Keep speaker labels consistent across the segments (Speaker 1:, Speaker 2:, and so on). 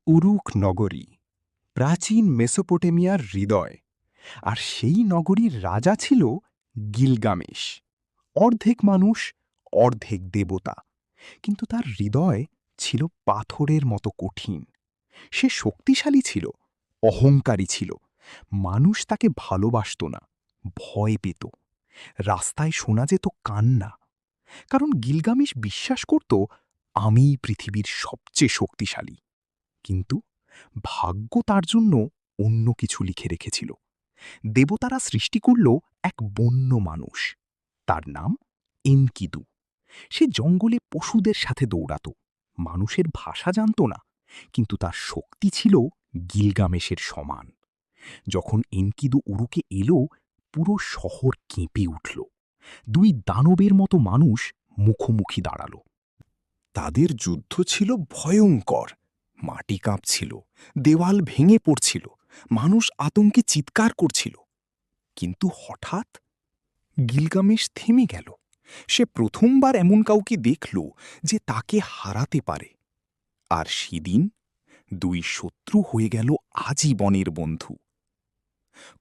Speaker 1: উরুক নগরী, প্রাচীন মেসোপটেমিয়ার হৃদয়। আর সেই নগরীর রাজা ছিল গিলগামেশ। অর্ধেক মানুষ, অর্ধেক দেবতা, কিন্তু তার হৃদয় ছিল পাথরের মতো কঠিন। সে শক্তিশালী ছিল, অহংকারী ছিল। মানুষ তাকে ভালোবাসত না, ভয় পেত। রাস্তায় শোনা যেত কান্না, কারণ গিলগামেশ বিশ্বাস করত আমিই পৃথিবীর সবচেয়ে শক্তিশালী। কিন্তু ভাগ্য তার জন্য অন্য কিছু লিখে রেখেছিল। দেবতারা সৃষ্টি করল এক বন্য মানুষ, তার নাম এনকিদু। সে জঙ্গলে পশুদের সাথে দৌড়াত, মানুষের ভাষা জানত না, কিন্তু তার শক্তি ছিল গিলগামেশের সমান। যখন এনকিদু উরুকে এলো, পুরো শহর কেঁপে উঠল। দুই দানবের মতো মানুষ মুখোমুখি দাঁড়াল। তাদের যুদ্ধ ছিল ভয়ঙ্কর। মাটি কাঁপছিল, দেওয়াল ভেঙে পড়ছিল, মানুষ আতঙ্কে চিৎকার করছিল। কিন্তু হঠাৎ গিলগামেশ থেমে গেল। সে প্রথমবার এমন কাউকে দেখল যে তাকে হারাতে পারে। আর সেদিন দুই শত্রু হয়ে গেল আজীবনের বন্ধু।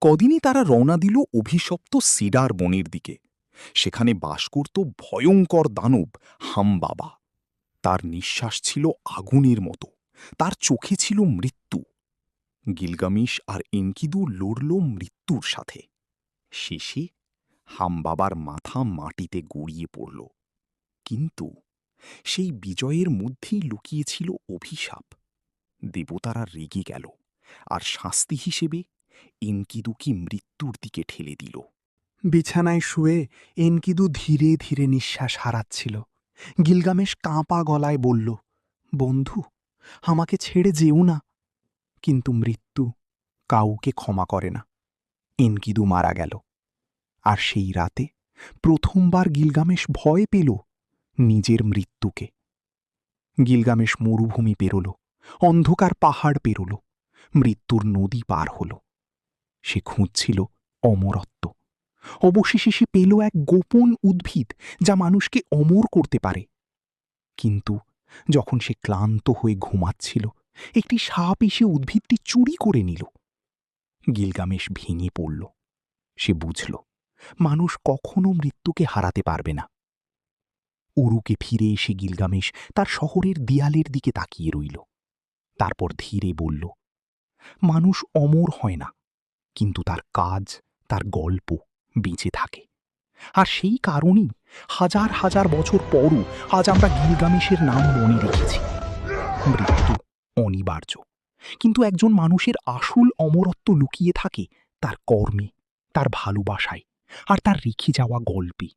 Speaker 1: কদিনই তারা রওনা দিল অভিশপ্ত সিডার বনের দিকে। সেখানে বাস করত ভয়ঙ্কর দানব হামবাবা। তার নিঃশ্বাস ছিল আগুনের মতো, তার চোখে ছিল মৃত্যু। গিলগামেশ আর এনকিদু লড়ল মৃত্যুর সাথে। শেষে হামবাবার মাথা মাটিতে গড়িয়ে পড়ল। কিন্তু সেই বিজয়ের মধ্যেই লুকিয়েছিল অভিশাপ। দেবতারা রেগে গেল, আর শাস্তি হিসেবে এনকিদুকে মৃত্যুর দিকে ঠেলে দিল।
Speaker 2: বিছানায় শুয়ে এনকিদু ধীরে ধীরে নিঃশ্বাস হারাচ্ছিল। গিলগামেশ কাঁপা গলায় বলল, বন্ধু, আমাকে ছেড়ে যেও না। কিন্তু মৃত্যু কাউকে ক্ষমা করে না। এনকিদু মারা গেল। আর সেই রাতে প্রথমবার গিলগামেশ ভয় পেল নিজের মৃত্যুকে। গিলগামেশ মরুভূমি পেরোল, অন্ধকার পাহাড় পেরোল, মৃত্যুর নদী পার হল। সে খুঁজছিল অমরত্ব। অবশেষে সে পেল এক গোপন উদ্ভিদ যা মানুষকে অমর করতে পারে। কিন্তু যখন সে ক্লান্ত হয়ে ঘুমাচ্ছিল, একটি সাপ এসে উদ্ভিদটি চুরি করে নিল। গিলগামেশ ভেঙে পড়ল। সে বুঝল মানুষ কখনো মৃত্যুকে হারাতে পারবে না। উরুকে ফিরে এসে গিলগামেশ তার শহরের দেয়ালের দিকে তাকিয়ে রইল। তারপর ধীরে বলল, মানুষ অমর হয় না, কিন্তু তার কাজ, তার গল্প বেঁচে থাকে। আর সেই কারণেই হাজার হাজার বছর পরও আজ আমরা গিলগামেশের নাম মনে রেখেছি। মৃত্যু অনিবার্য, কিন্তু একজন মানুষের আসল অমরত্ব লুকিয়ে থাকে তার কর্মে, তার ভালোবাসায়, আর তার রেখে যাওয়া গল্পে।